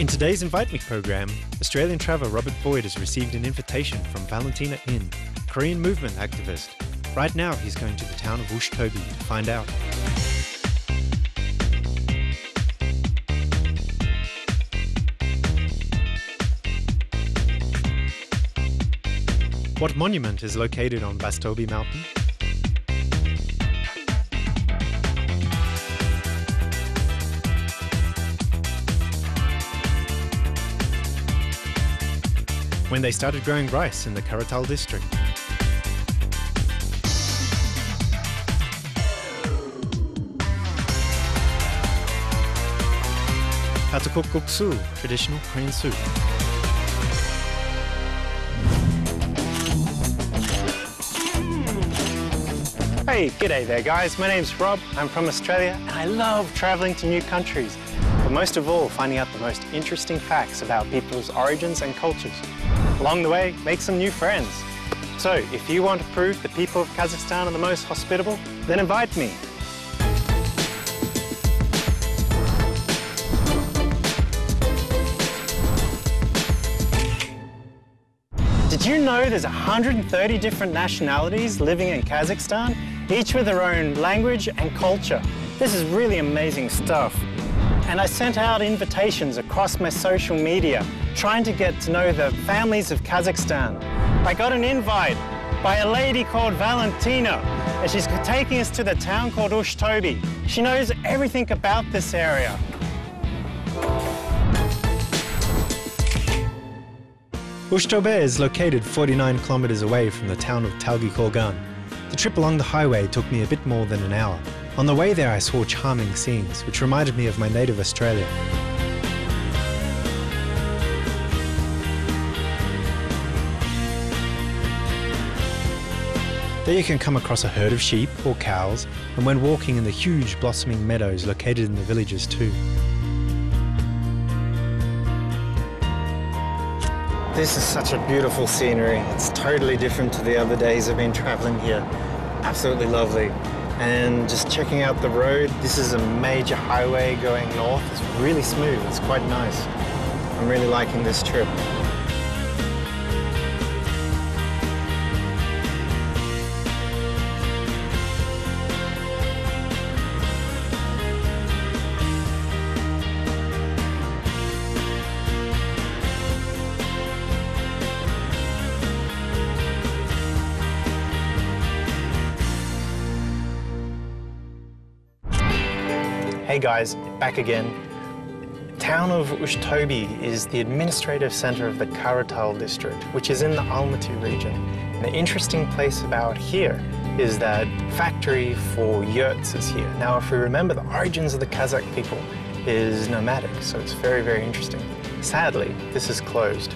In today's Invite Me program, Australian traveller Robert Boyd has received an invitation from Valentina In, a Korean movement activist. Right now he's going to the town of Bastobe to find out. What monument is located on Bastobe mountain? When they started growing rice in the Karatal district. How to cook guksu, traditional Korean soup. Hey, g'day there guys, my name's Rob, I'm from Australia and I love travelling to new countries, but most of all finding out the most interesting facts about people's origins and cultures. Along the way, make some new friends. So if you want to prove the people of Kazakhstan are the most hospitable, then invite me. Did you know there's 130 different nationalities living in Kazakhstan, each with their own language and culture? This is really amazing stuff. And I sent out invitations across my social media, trying to get to know the families of Kazakhstan. I got an invite by a lady called Valentina, and she's taking us to the town called Bastobe. She knows everything about this area. Bastobe is located 49 kilometers away from the town of Talgi-Korgan. The trip along the highway took me a bit more than an hour. On the way there I saw charming scenes, which reminded me of my native Australia. There you can come across a herd of sheep or cows, and when walking in the huge blossoming meadows located in the villages too. This is such a beautiful scenery. It's totally different to the other days I've been traveling here. Absolutely lovely. And just checking out the road, this is a major highway going north. It's really smooth, it's quite nice. I'm really liking this trip. Hey guys, back again. The town of Bastobe is the administrative center of the Karatal district, which is in the Almaty region. And the interesting place about here is that factory for yurts is here. Now, if we remember, the origins of the Kazakh people is nomadic, so it's very, very interesting. Sadly, this is closed,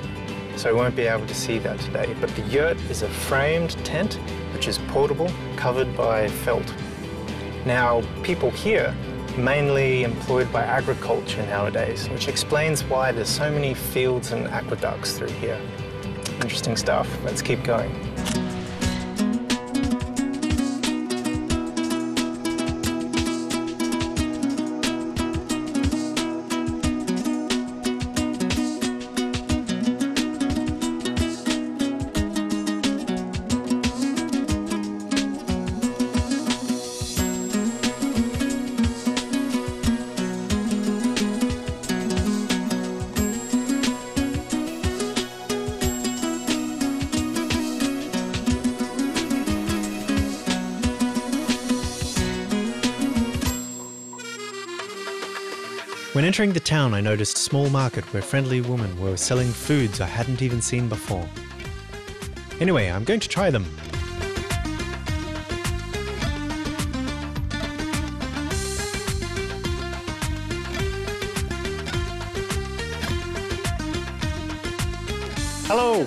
so we won't be able to see that today. But the yurt is a framed tent, which is portable, covered by felt. Now, people here mainly employed by agriculture nowadays, which explains why there's so many fields and aqueducts through here. Interesting stuff. Let's keep going. When entering the town, I noticed a small market where friendly women were selling foods I hadn't even seen before. Anyway, I'm going to try them. Hello.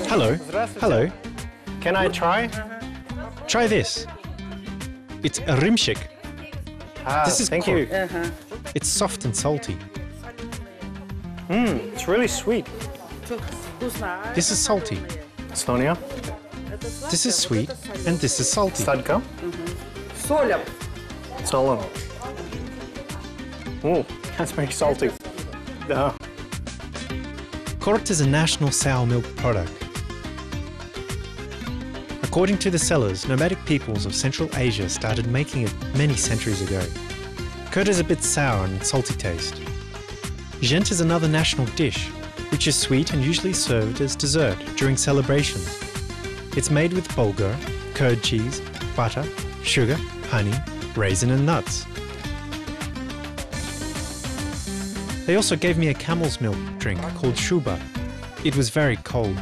Hello. Hello. Can I try? Try this. It's a rimshik. This is thank cool. you. It's soft and salty. It's really sweet. This is salty. Slonia? This is sweet, and this is salty. Sladko? Солям. Solon. Oh, that's very salty. Kort is a national sour milk product. According to the sellers, nomadic peoples of Central Asia started making it many centuries ago. Curd is a bit sour and salty taste. Gent is another national dish, which is sweet and usually served as dessert during celebrations. It's made with bulgur, curd cheese, butter, sugar, honey, raisin and nuts. They also gave me a camel's milk drink called shuba. It was very cold.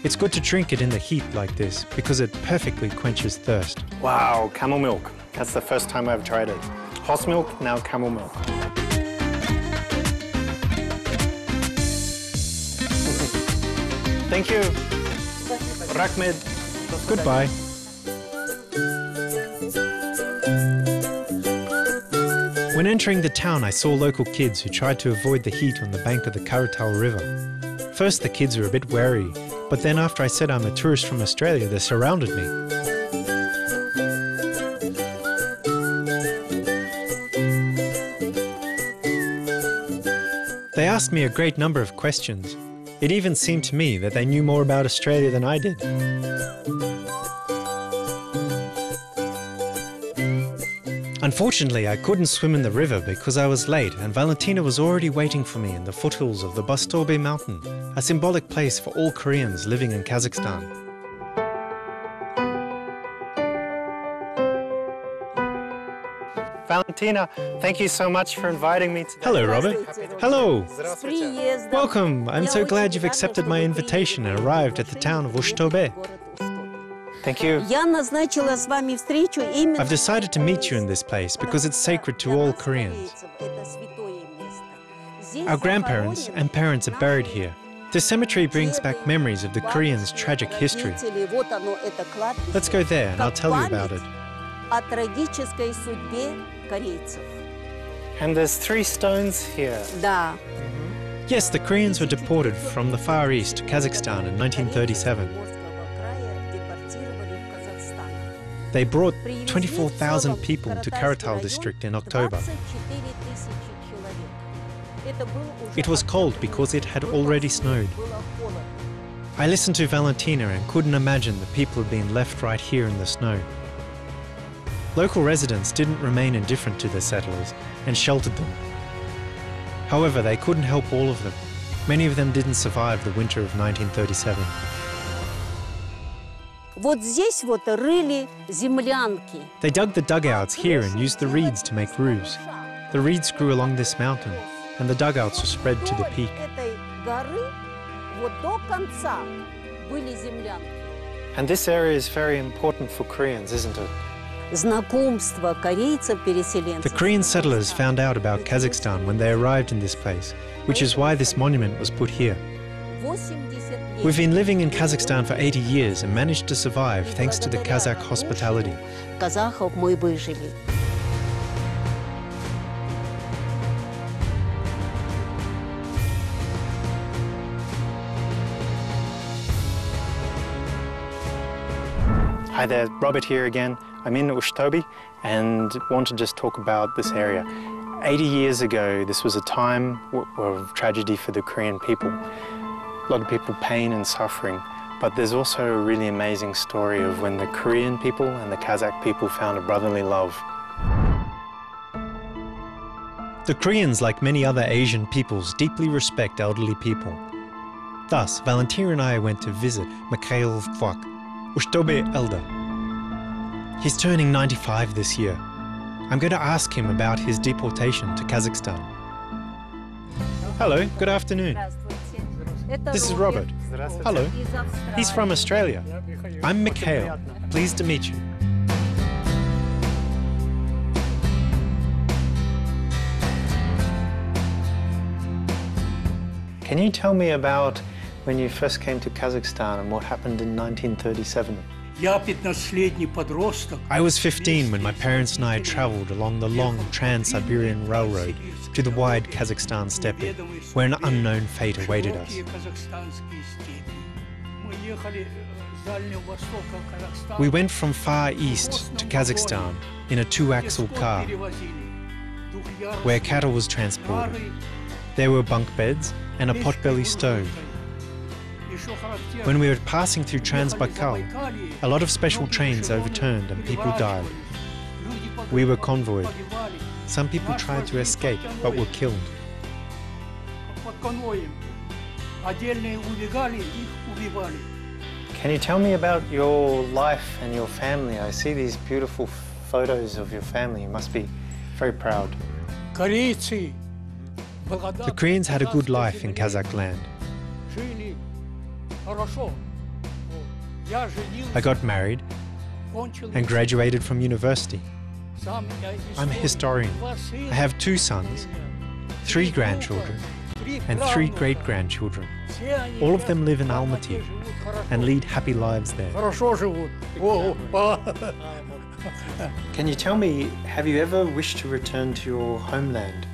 It's good to drink it in the heat like this because it perfectly quenches thirst. Wow, camel milk. That's the first time I've tried it. Horse milk, now camel milk. Thank you. Rahmed. Goodbye. When entering the town, I saw local kids who tried to avoid the heat on the bank of the Karatal River. First, the kids were a bit wary, but then after I said I'm a tourist from Australia, they surrounded me. They asked me a great number of questions. It even seemed to me that they knew more about Australia than I did. Unfortunately, I couldn't swim in the river because I was late and Valentina was already waiting for me in the foothills of the Bastobe mountain, a symbolic place for all Koreans living in Kazakhstan. Valentina, thank you so much for inviting me today. Hello, Robert. Hello. Welcome. I'm so glad you've accepted my invitation and arrived at the town of Bastobe. Thank you. I've decided to meet you in this place because it's sacred to all Koreans. Our grandparents and parents are buried here. This cemetery brings back memories of the Koreans' tragic history. Let's go there and I'll tell you about it. And there's 3 stones here. Yes, the Koreans were deported from the Far East to Kazakhstan in 1937. They brought 24,000 people to Karatal district in October. It was cold because it had already snowed. I listened to Valentina and couldn't imagine the people had been left right here in the snow. Local residents didn't remain indifferent to the settlers and sheltered them. However, they couldn't help all of them. Many of them didn't survive the winter of 1937. They dug the dugouts here and used the reeds to make roofs. The reeds grew along this mountain, and the dugouts were spread to the peak. And this area is very important for Koreans, isn't it? The Korean settlers found out about Kazakhstan when they arrived in this place, which is why this monument was put here. We've been living in Kazakhstan for 80 years and managed to survive thanks to the Kazakh hospitality. Hi there, Robert here again. I'm in Bastobe and want to just talk about this area. 80 years ago, this was a time of tragedy for the Korean people. A lot of people, pain and suffering, but there's also a really amazing story of when the Korean people and the Kazakh people found a brotherly love. The Koreans, like many other Asian peoples, deeply respect elderly people. Thus, Valentina and I went to visit Mikhail Vkwak, Bastobe elder. He's turning 95 this year. I'm going to ask him about his deportation to Kazakhstan. Hello, good afternoon. This is Robert. Hello. He's from Australia. I'm Mikhail. Pleased to meet you. Can you tell me about when you first came to Kazakhstan and what happened in 1937? I was 15 when my parents and I traveled along the long Trans-Siberian Railroad to the wide Kazakhstan steppe, where an unknown fate awaited us. We went from far east to Kazakhstan in a 2-axle car. where cattle was transported. There were bunk beds and a potbelly stove. When we were passing through Transbaikal, a lot of special trains overturned and people died. We were convoyed. Some people tried to escape but were killed. Can you tell me about your life and your family? I see these beautiful photos of your family. You must be very proud. The Koreans had a good life in Kazakh land. I got married and graduated from university. I'm a historian. I have 2 sons, 3 grandchildren, and 3 great-grandchildren. All of them live in Almaty and lead happy lives there. Can you tell me, have you ever wished to return to your homeland?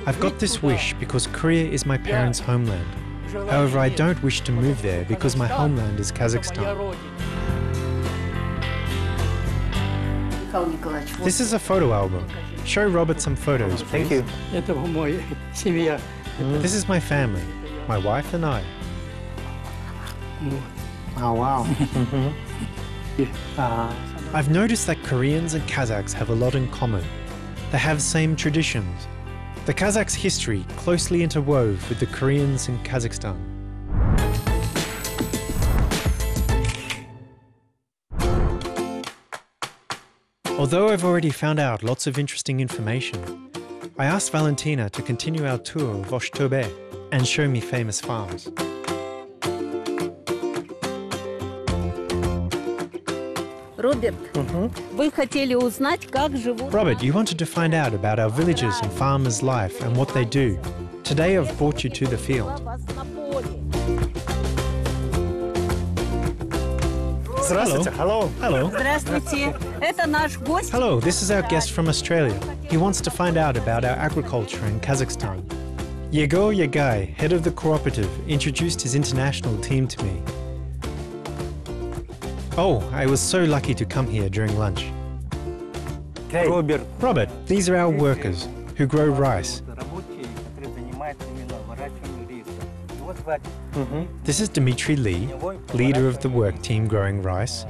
I've got this wish because Korea is my parents' homeland. However, I don't wish to move there because my homeland is Kazakhstan. This is a photo album. Show Robert some photos, please. Thank you. This is my family, my wife and I. Oh, wow. I've noticed that Koreans and Kazakhs have a lot in common. They have same traditions. The Kazakhs' history closely interwove with the Koreans in Kazakhstan. Although I've already found out lots of interesting information, I asked Valentina to continue our tour of Bastobe and show me famous farms. Robert, Robert, you wanted to find out about our villagers and farmers' life and what they do. Today I've brought you to the field. Hello. Hello. Здравствуйте. Это наш гость. Hello, this is our guest from Australia. He wants to find out about our agriculture in Kazakhstan. Yegor Yagay, head of the cooperative, introduced his international team to me. Oh, I was so lucky to come here during lunch. Hey. Robert, these are our workers who grow rice. This is Dmitry Lee, leader of the work team growing rice.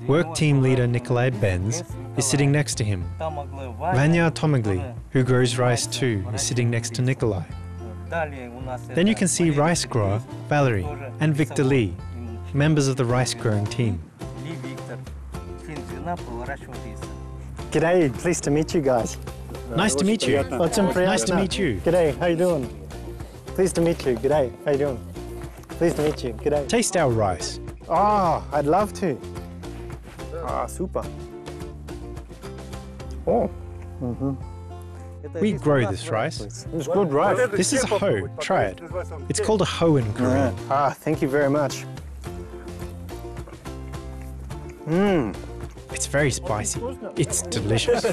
Work team leader Nikolai Benz is sitting next to him. Vanya Tomagli, who grows rice too, is sitting next to Nikolai. Then you can see rice grower Valerie and Victor Lee, members of the rice growing team. G'day, pleased to meet you guys. Nice to meet you. Nice to meet you. G'day, how you doing? Pleased to meet you. G'day, how you doing? Pleased to meet you. G'day. Taste our rice. Oh, I'd love to. Ah, super. Oh. We grow this rice. It's good rice. This is a hoe. Try it. It's called a hoe in Korean. Ah, thank you very much. It's very spicy. It's delicious.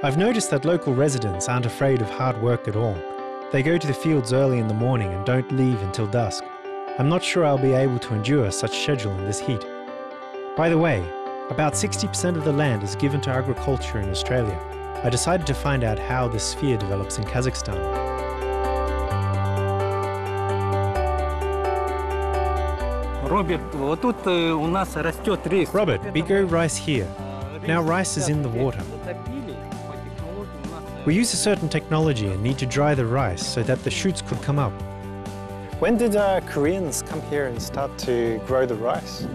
I've noticed that local residents aren't afraid of hard work at all. They go to the fields early in the morning and don't leave until dusk. I'm not sure I'll be able to endure such schedule in this heat. By the way, about 60% of the land is given to agriculture in Australia. I decided to find out how this sphere develops in Kazakhstan. Robert, we grow rice here. Now rice is in the water. We use a certain technology and need to dry the rice so that the shoots could come up. When did Koreans come here and start to grow the rice?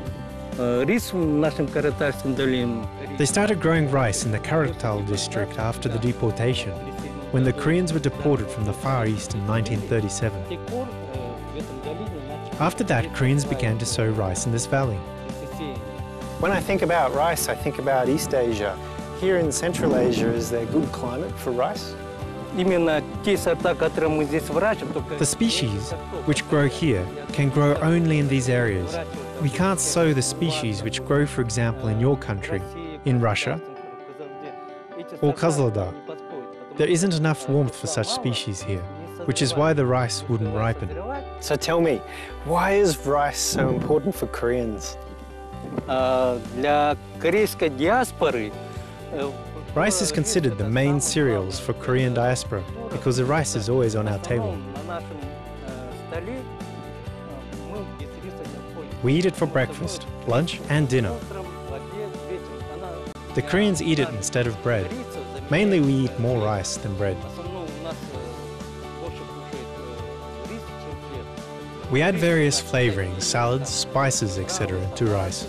They started growing rice in the Karatal district after the deportation, when the Koreans were deported from the Far East in 1937. After that, Koreans began to sow rice in this valley. When I think about rice, I think about East Asia. Here in Central Asia, is there good climate for rice? The species which grow here can grow only in these areas. We can't sow the species which grow, for example, in your country, in Russia, or Kozlodar. There isn't enough warmth for such species here. which is why the rice wouldn't ripen. So tell me, why is rice so important for Koreans? Для корейской диаспоры Rice is considered the main cereals for Korean diaspora because the rice is always on our table. на нашем столе мы без риса не обходимся. We eat it for breakfast, lunch and dinner. Утром, в обед, вечером. Она The Koreans eat it instead of bread. риса заменяет. Mainly we eat more rice than bread. В основном у нас больше кушает рис, чем хлеб. We add various flavorings, salads, spices, etc. to rice.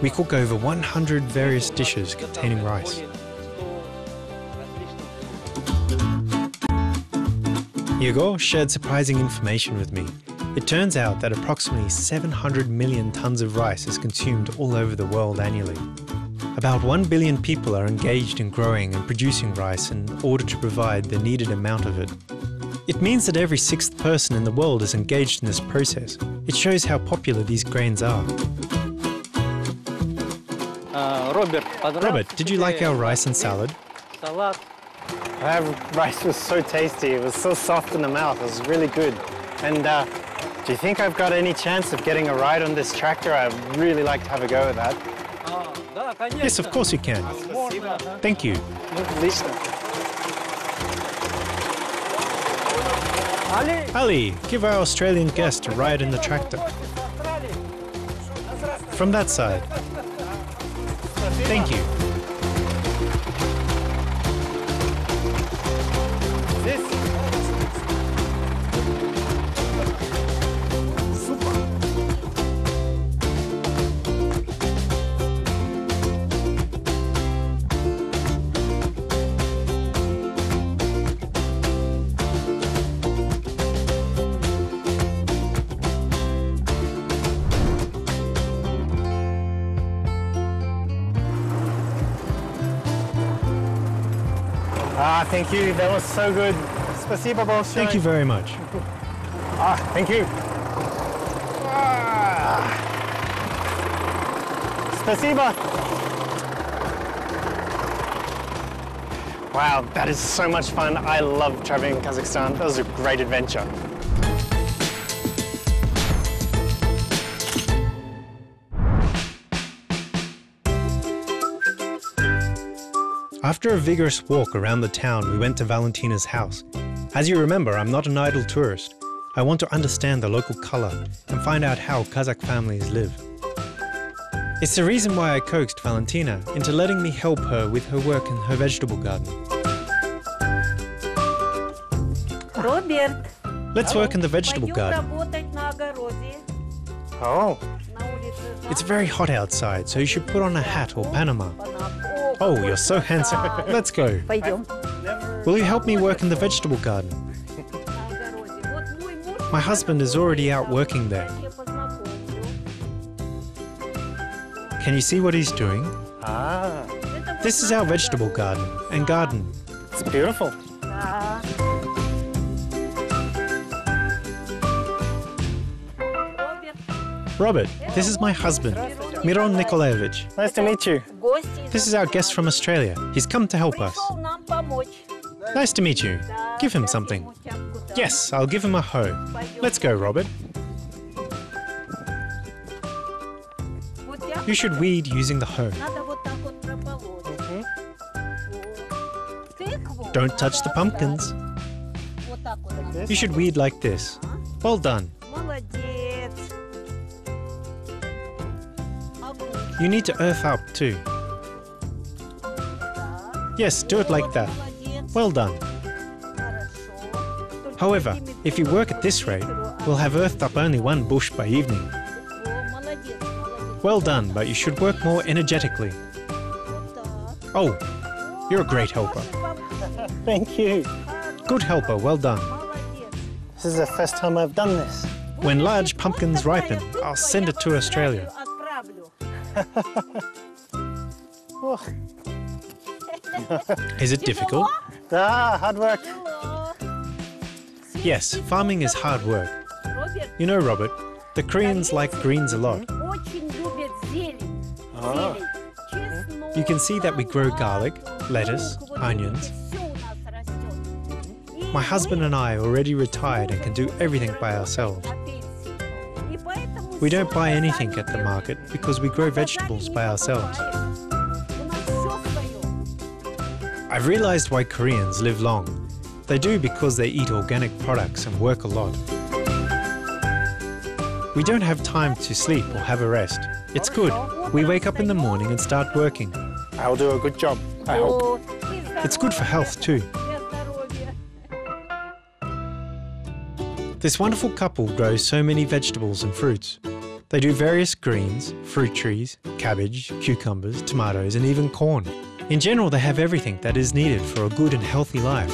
We cook over 100 various dishes containing rice. Igor shared surprising information with me. It turns out that approximately 700 million tons of rice is consumed all over the world annually. About 1 billion people are engaged in growing and producing rice in order to provide the needed amount of it. It means that every sixth person in the world is engaged in this process. It shows how popular these grains are. Robert, did you like our rice and salad? Салат. That rice was so tasty. It was so soft in the mouth. It was really good. And do you think I've got any chance of getting a ride on this tractor? I'd really like to have a go at that. Да, конечно. Yes, of course you can. Thank you. Отлично. Ali, give our Australian guest a ride in the tractor. From that side. Thank you. Thank you. That was so good. Спасибо большое. Thank you very much. Thank you. Спасибо. Wow, that is so much fun. I love traveling in Kazakhstan. That was a great adventure. After a vigorous walk around the town, we went to Valentina's house. As you remember, I'm not an idle tourist. I want to understand the local colour and find out how Kazakh families live. It's the reason why I coaxed Valentina into letting me help her with her work in her vegetable garden. Роберт, Let's work in the vegetable пойдем garden. работать на огороде. Oh, На улице It's very hot outside, so you should put on a hat or Panama. Oh, you're so handsome. Let's go. Пойдем. Will you help me work in the vegetable garden? My husband is already out working there. Can you see what he's doing? This is our vegetable garden and garden. it's beautiful. Robert, this is my husband, Miron Nikolaevich. Nice to meet you. This is our guest from Australia. He's come to help us. Nice to meet you. Give him something. Yes, I'll give him a hoe. Let's go, Robert. You should weed using the hoe. Don't touch the pumpkins. You should weed like this. Well done. You need to earth up too. Yes, do it like that. Well done. However, if you work at this rate, we'll have earthed up only one bush by evening. Well done, but you should work more energetically. Oh, you're a great helper. Thank you. Good helper, well done. This is the first time I've done this. When large pumpkins ripen, I'll send it to Australia. Is it difficult? Hard work. Yes, farming is hard work. You know, Robert, the Koreans like greens a lot. You can see that we grow garlic, lettuce, onions. My husband and I are already retired and can do everything by ourselves. We don't buy anything at the market because we grow vegetables by ourselves. I've realized why Koreans live long. They do because they eat organic products and work a lot. We don't have time to sleep or have a rest. It's good. We wake up in the morning and start working. I'll do a good job, I hope. It's good for health too. This wonderful couple grows so many vegetables and fruits. They do various greens, fruit trees, cabbage, cucumbers, tomatoes, and even corn. In general, they have everything that is needed for a good and healthy life.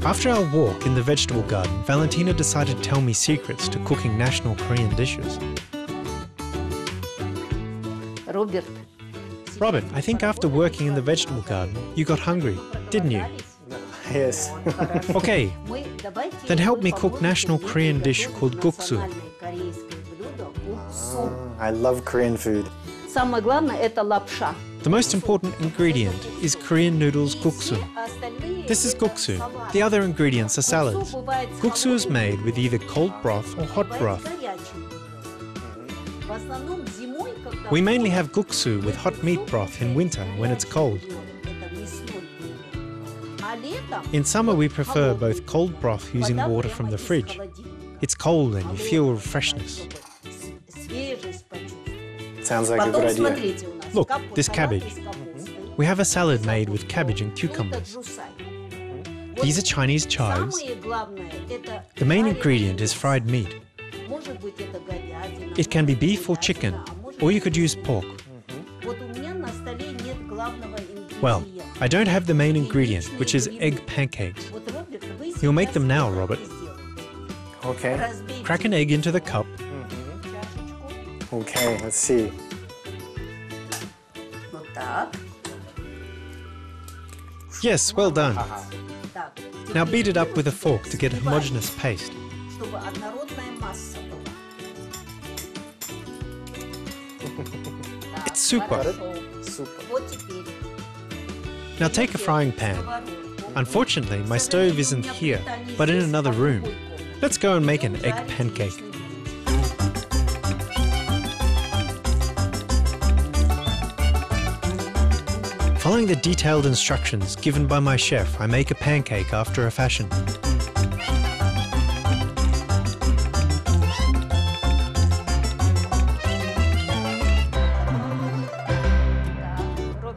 After our walk in the vegetable garden, Valentina decided to tell me secrets to cooking national Korean dishes. Robert, I think after working in the vegetable garden, you got hungry, didn't you? Yes. Okay, then help me cook national Korean dish called guksu. I love Korean food. Самое главное – это лапша. The most important ingredient is Korean noodles guksu. This is guksu. The other ingredients are salads. Guksu is made with either cold broth or hot broth. We mainly have guksu with hot meat broth in winter when it's cold. In summer we prefer both cold broth using water from the fridge. It's cold and you feel freshness. Sounds like a good idea. Look, this cabbage. We have a salad made with cabbage and cucumbers. These are Chinese chives. The main ingredient is fried meat. It can be beef or chicken, or you could use pork. Well, I don't have the main ingredient, which is egg pancakes. You'll make them now, Robert. Okay. Crack an egg into the cup. Okay, let's see. Yes, well done. Now beat it up with a fork to get a homogeneous paste. It's super. Now take a frying pan. Unfortunately, my stove isn't here, but in another room. Let's go and make an egg pancake. Following the detailed instructions given by my chef, I make a pancake after a fashion.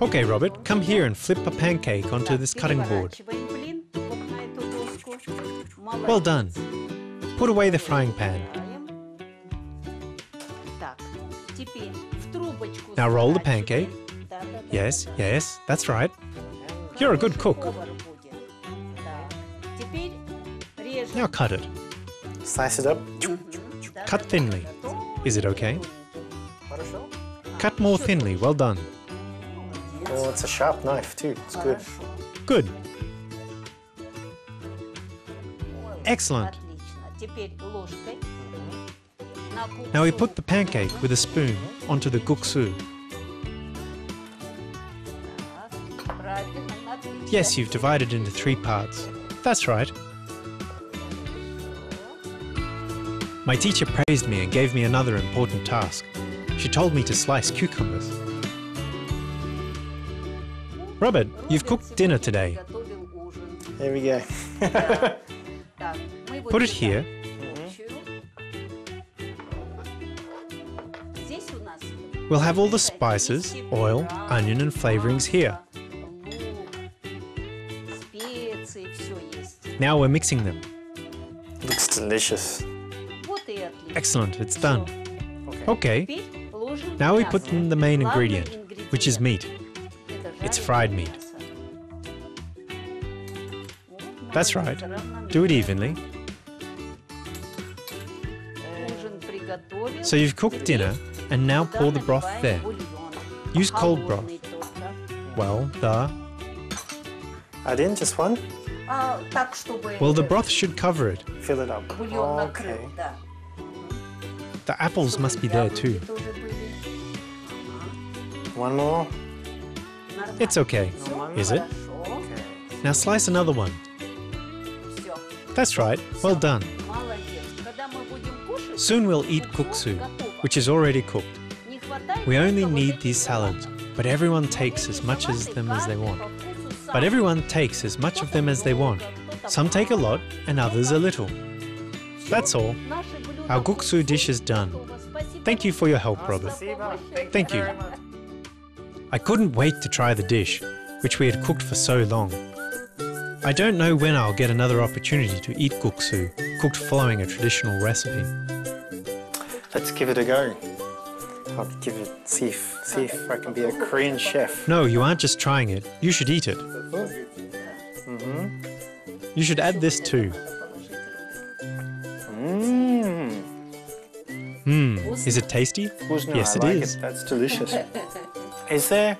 Okay, Robert, come here and flip a pancake onto this cutting board. Well done. Put away the frying pan. Now roll the pancake. Yes, yes, that's right. You're a good cook. Now cut it. Slice it up. Cut thinly. Is it okay? Cut more thinly. Well done. Oh, it's a sharp knife too. It's good. Good. Excellent. Now we put the pancake with a spoon onto the guksu. Yes, you've divided into 3 parts. That's right. My teacher praised me and gave me another important task. She told me to slice cucumbers. Robert, you've cooked dinner today. There we go. Put it here. We'll have all the spices, oil, onion and flavorings here. Now we're mixing them. Looks delicious. Excellent, it's done. Okay, now we put in the main ingredient, which is meat. It's fried meat. That's right. Do it evenly. So you've cooked dinner, and now pour the broth there. Use cold broth. Well, Add in just one? Well, the broth should cover it. Fill it up. Okay. The apples must be there too. One more? It's okay. Is it? Okay. Now slice another one. Всё. That's right, well done. Молодец. Когда мы будем кушать, Soon we'll eat kuksu, which is already cooked. не хватает We only только вот need этих these salads, but everyone takes as much as them as they want. But everyone takes as much of them as they want. Some take a lot and others a little. That's all. Our guksu dish is done. Thank you for your help, Robert. Thank you. I couldn't wait to try the dish, which we had cooked for so long. I don't know when I'll get another opportunity to eat guksu, cooked following a traditional recipe. Let's give it a go. I'll give it, see if I can be a Korean chef. No, you aren't just trying it. You should eat it. You should add this too. Is it tasty? Wuzna, Yes, I it like is. it. That's delicious. Is there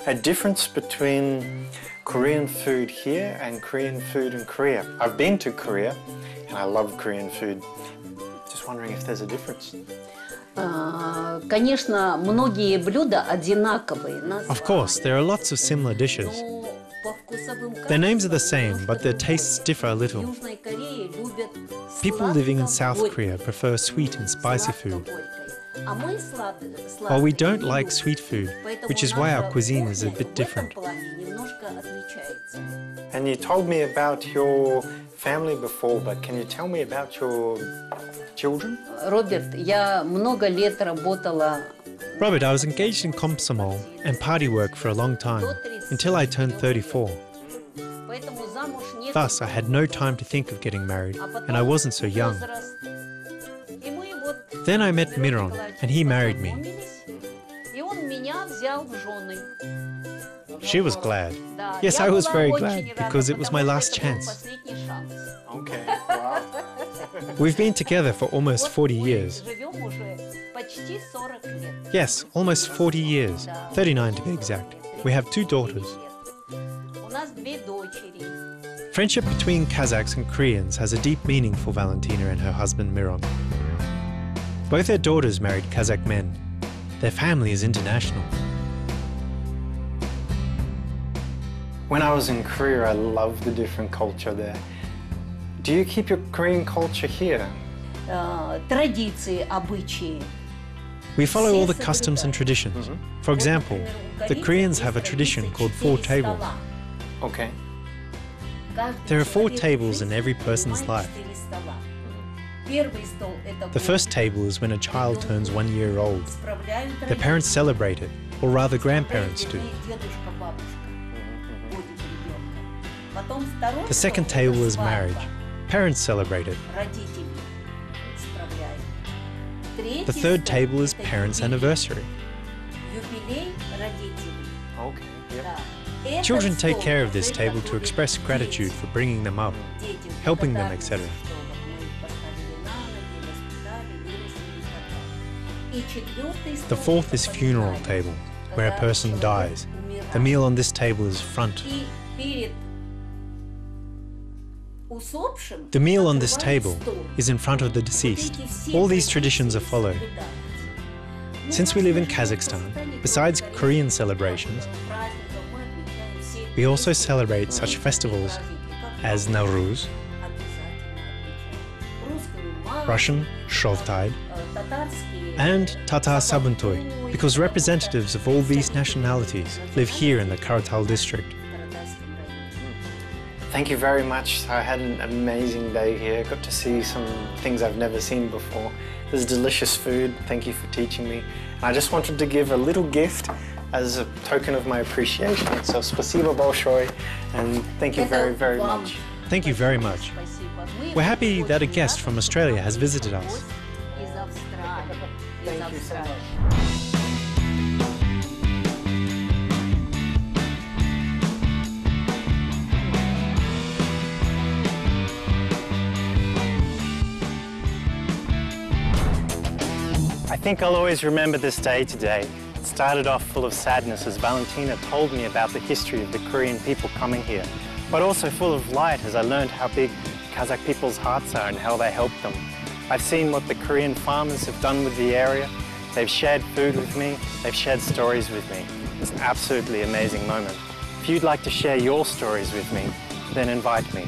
a difference between Korean food here and Korean food in Korea? I've been to Korea and I love Korean food. Just wondering if there's a difference. Конечно, многие блюда одинаковые. Of course, there are lots of similar dishes. Но по вкусовым Their names are the качествам same, but their tastes differ a в little. Южной Корее любят People living in South сладко-горькое. Korea prefer sweet and spicy food, Сладко-горькое. А мы while we сладкое don't не like любим. sweet food, Поэтому which is why our наша cuisine is a кухня bit в этом different. плане немножко отличается. And you told me about your family before, but can you tell me about your children? Роберт, я много лет работала Robert, I was engaged in komsomol and party work for a long time, until I turned 34. поэтому замуж не Thus, I had no time to think of getting married, а потом and I wasn't so young. возраст. И мы вот Then I met Miron, and he married me. познакомились, и он меня взял в жены. She was glad. Да, Yes, я I was была very очень glad, рада, because it was my потому last что это был chance. последний шанс. Okay, wow. We've been together for almost 40 Вот мы years. живем уже почти 40 лет. Yes, almost 40 years. 39 to be exact. We have 2 daughters. У нас 2 дочери. Friendship between Kazakhs and Koreans has a deep meaning for Valentina and her husband Miron. Both their daughters married Kazakh men. Their family is international. When I was in Korea, I loved the different culture there. Do you keep your Korean culture here? Традиции, обычаи. We follow all the customs and traditions. For example, the Koreans have a tradition called 4 tables. Okay. There are 4 tables in every person's life. The first table is when a child turns 1 year old. The parents celebrate it, or rather grandparents do. The second table is marriage. Parents celebrate it. The third table is parents' anniversary. Okay. Yep. Children take care of this table to express gratitude for bringing them up, helping them, etc. The fourth is funeral table, where a person dies. The meal on this table is front. The meal on this table is in front of the deceased. All these traditions are followed. Since we live in Kazakhstan, besides Korean celebrations, we also celebrate such festivals as Nowruz, Russian Shrovtide, and Tatar Sabuntoy, because representatives of all these nationalities live here in the Karatal district. Thank you very much. I had an amazing day here. Got to see some things I've never seen before. There's delicious food. Thank you for teaching me. And I just wanted to give a little gift as a token of my appreciation. So spasibo большое, and thank you very, very much. Thank you very much. We're happy that a guest from Australia has visited us. Thank you so much. I think I'll always remember this day today. It started off full of sadness as Valentina told me about the history of the Korean people coming here, but also full of light as I learned how big Kazakh people's hearts are and how they help them. I've seen what the Korean farmers have done with the area. They've shared food with me, they've shared stories with me. It's an absolutely amazing moment. If you'd like to share your stories with me, then invite me.